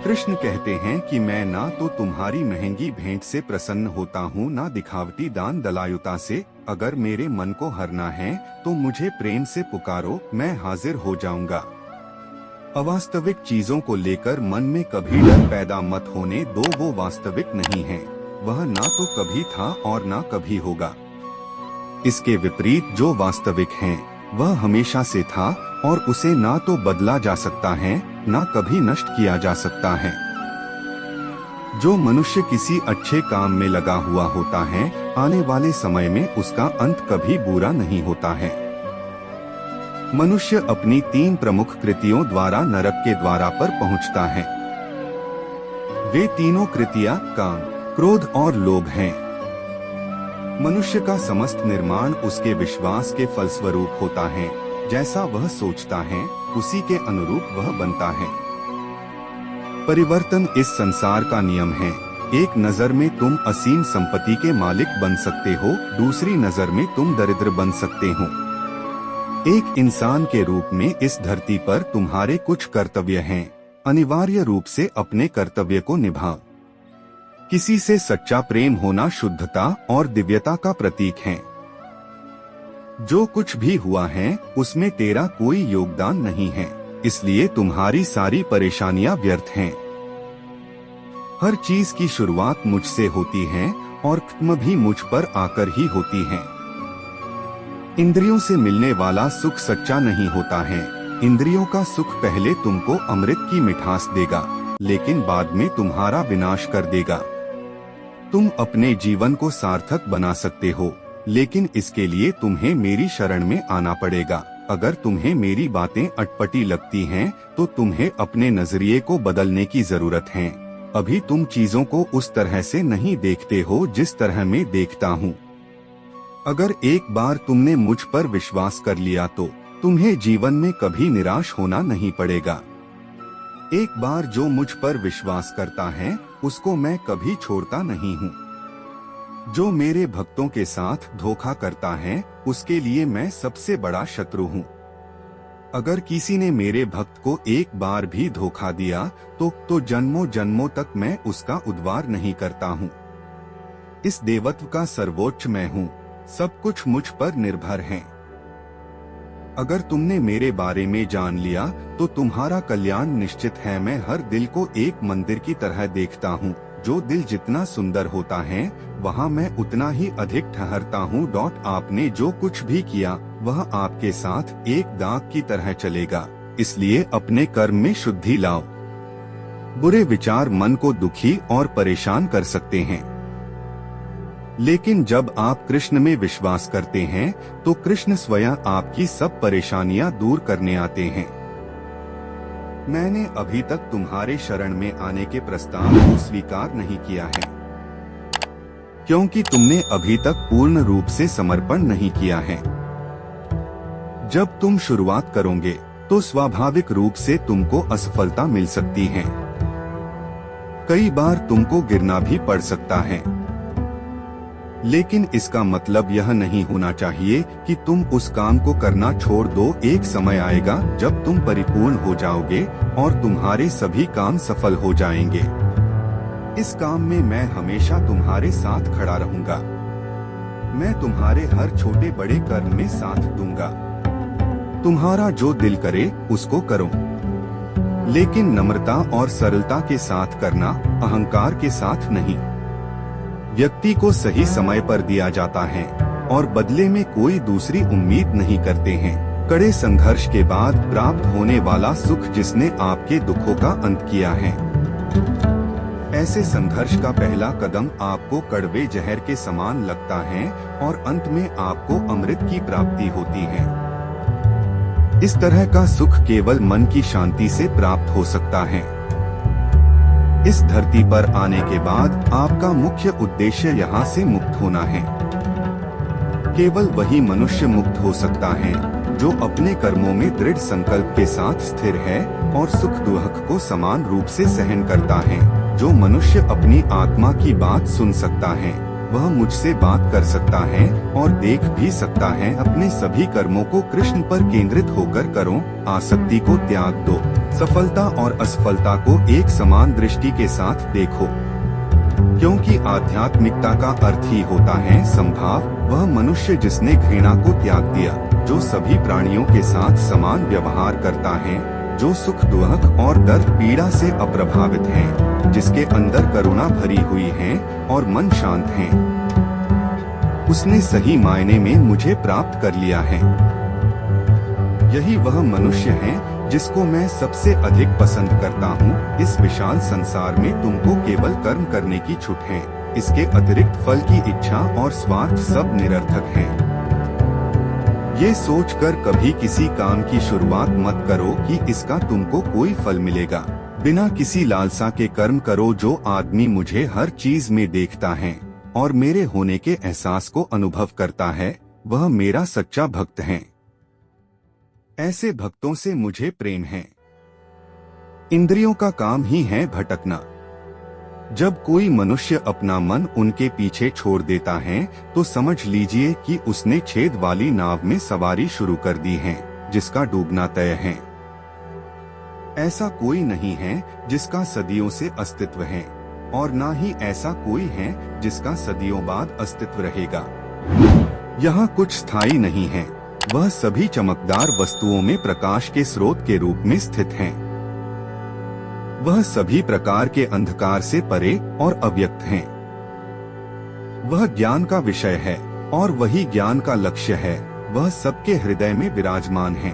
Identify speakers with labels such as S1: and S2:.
S1: कृष्ण कहते हैं कि मैं ना तो तुम्हारी महंगी भेंट से प्रसन्न होता हूँ, ना दिखावटी दान दलायुता से। अगर मेरे मन को हरना है तो मुझे प्रेम से पुकारो, मैं हाजिर हो जाऊंगा। अवास्तविक चीजों को लेकर मन में कभी डर पैदा मत होने दो, वो वास्तविक नहीं है। वह ना तो कभी था और ना कभी होगा। इसके विपरीत जो वास्तविक है वह हमेशा से था और उसे ना तो बदला जा सकता है, ना कभी नष्ट किया जा सकता है। जो मनुष्य किसी अच्छे काम में लगा हुआ होता है, आने वाले समय में उसका अंत कभी बुरा नहीं होता है। मनुष्य अपनी 3 प्रमुख कृतियों द्वारा नरक के द्वारा पर पहुंचता है। वे तीनों कृतियां काम, क्रोध और लोभ हैं। मनुष्य का समस्त निर्माण उसके विश्वास के फलस्वरूप होता है। जैसा वह सोचता है उसी के अनुरूप वह बनता है। परिवर्तन इस संसार का नियम है। एक नजर में तुम असीम संपत्ति के मालिक बन सकते हो, दूसरी नजर में तुम दरिद्र बन सकते हो। एक इंसान के रूप में इस धरती पर तुम्हारे कुछ कर्तव्य हैं। अनिवार्य रूप से अपने कर्तव्य को निभाओ। किसी से सच्चा प्रेम होना शुद्धता और दिव्यता का प्रतीक है। जो कुछ भी हुआ है उसमें तेरा कोई योगदान नहीं है, इसलिए तुम्हारी सारी परेशानियां व्यर्थ हैं। हर चीज की शुरुआत मुझसे होती है और खत्म भी मुझ पर आकर ही होती है। इंद्रियों से मिलने वाला सुख सच्चा नहीं होता है। इंद्रियों का सुख पहले तुमको अमृत की मिठास देगा, लेकिन बाद में तुम्हारा विनाश कर देगा। तुम अपने जीवन को सार्थक बना सकते हो, लेकिन इसके लिए तुम्हें मेरी शरण में आना पड़ेगा। अगर तुम्हें मेरी बातें अटपटी लगती हैं, तो तुम्हें अपने नजरिए को बदलने की जरूरत है। अभी तुम चीजों को उस तरह से नहीं देखते हो जिस तरह मैं देखता हूँ। अगर एक बार तुमने मुझ पर विश्वास कर लिया तो तुम्हें जीवन में कभी निराश होना नहीं पड़ेगा। एक बार जो मुझ पर विश्वास करता है उसको मैं कभी छोड़ता नहीं हूँ। जो मेरे भक्तों के साथ धोखा करता है उसके लिए मैं सबसे बड़ा शत्रु हूँ। अगर किसी ने मेरे भक्त को एक बार भी धोखा दिया तो जन्मों जन्मों तक मैं उसका उद्धार नहीं करता हूँ। इस देवत्व का सर्वोच्च मैं हूँ। सब कुछ मुझ पर निर्भर है। अगर तुमने मेरे बारे में जान लिया तो तुम्हारा कल्याण निश्चित है। मैं हर दिल को एक मंदिर की तरह देखता हूँ। जो दिल जितना सुंदर होता है वहाँ मैं उतना ही अधिक ठहरता हूँ। आपने जो कुछ भी किया वह आपके साथ एक दाग की तरह चलेगा, इसलिए अपने कर्म में शुद्धि लाओ। बुरे विचार मन को दुखी और परेशान कर सकते हैं, लेकिन जब आप कृष्ण में विश्वास करते हैं तो कृष्ण स्वयं आपकी सब परेशानियां दूर करने आते हैं। मैंने अभी तक तुम्हारे शरण में आने के प्रस्ताव को स्वीकार नहीं किया है, क्योंकि तुमने अभी तक पूर्ण रूप से समर्पण नहीं किया है। जब तुम शुरुआत करोगे तो स्वाभाविक रूप से तुमको असफलता मिल सकती है। कई बार तुमको गिरना भी पड़ सकता है, लेकिन इसका मतलब यह नहीं होना चाहिए कि तुम उस काम को करना छोड़ दो। एक समय आएगा जब तुम परिपूर्ण हो जाओगे और तुम्हारे सभी काम सफल हो जाएंगे। इस काम में मैं हमेशा तुम्हारे साथ खड़ा रहूंगा। मैं तुम्हारे हर छोटे बड़े कर्म में साथ दूंगा। तुम्हारा जो दिल करे उसको करो, लेकिन नम्रता और सरलता के साथ करना, अहंकार के साथ नहीं। व्यक्ति को सही समय पर दिया जाता है और बदले में कोई दूसरी उम्मीद नहीं करते हैं। कड़े संघर्ष के बाद प्राप्त होने वाला सुख जिसने आपके दुखों का अंत किया है। ऐसे संघर्ष का पहला कदम आपको कड़वे जहर के समान लगता है और अंत में आपको अमृत की प्राप्ति होती है। इस तरह का सुख केवल मन की शांति से प्राप्त हो सकता है। इस धरती पर आने के बाद आपका मुख्य उद्देश्य यहाँ से मुक्त होना है। केवल वही मनुष्य मुक्त हो सकता है जो अपने कर्मों में दृढ़ संकल्प के साथ स्थिर है और सुख दुख को समान रूप से सहन करता है। जो मनुष्य अपनी आत्मा की बात सुन सकता है वह मुझसे बात कर सकता है और देख भी सकता है। अपने सभी कर्मों को कृष्ण पर केंद्रित होकर करो, आसक्ति को त्याग दो, सफलता और असफलता को एक समान दृष्टि के साथ देखो, क्योंकि आध्यात्मिकता का अर्थ ही होता है समभाव। वह मनुष्य जिसने घृणा को त्याग दिया, जो सभी प्राणियों के साथ समान व्यवहार करता है, जो सुख दुख और दर्द पीड़ा से अप्रभावित है, जिसके अंदर करुणा भरी हुई है और मन शांत है, उसने सही मायने में मुझे प्राप्त कर लिया है। यही वह मनुष्य है जिसको मैं सबसे अधिक पसंद करता हूँ। इस विशाल संसार में तुमको केवल कर्म करने की छूट है, इसके अतिरिक्त फल की इच्छा और स्वार्थ सब निरर्थक हैं। ये सोचकर कभी किसी काम की शुरुआत मत करो कि इसका तुमको कोई फल मिलेगा। बिना किसी लालसा के कर्म करो। जो आदमी मुझे हर चीज में देखता है और मेरे होने के एहसास को अनुभव करता है, वह मेरा सच्चा भक्त है। ऐसे भक्तों से मुझे प्रेम है। इंद्रियों का काम ही है भटकना। जब कोई मनुष्य अपना मन उनके पीछे छोड़ देता है तो समझ लीजिए कि उसने छेद वाली नाव में सवारी शुरू कर दी है, जिसका डूबना तय है। ऐसा कोई नहीं है जिसका सदियों से अस्तित्व है, और ना ही ऐसा कोई है जिसका सदियों बाद अस्तित्व रहेगा। यहाँ कुछ स्थायी नहीं है। वह सभी चमकदार वस्तुओं में प्रकाश के स्रोत के रूप में स्थित हैं। वह सभी प्रकार के अंधकार से परे और अव्यक्त हैं। वह ज्ञान का विषय है और वही ज्ञान का लक्ष्य है। वह सबके हृदय में विराजमान है।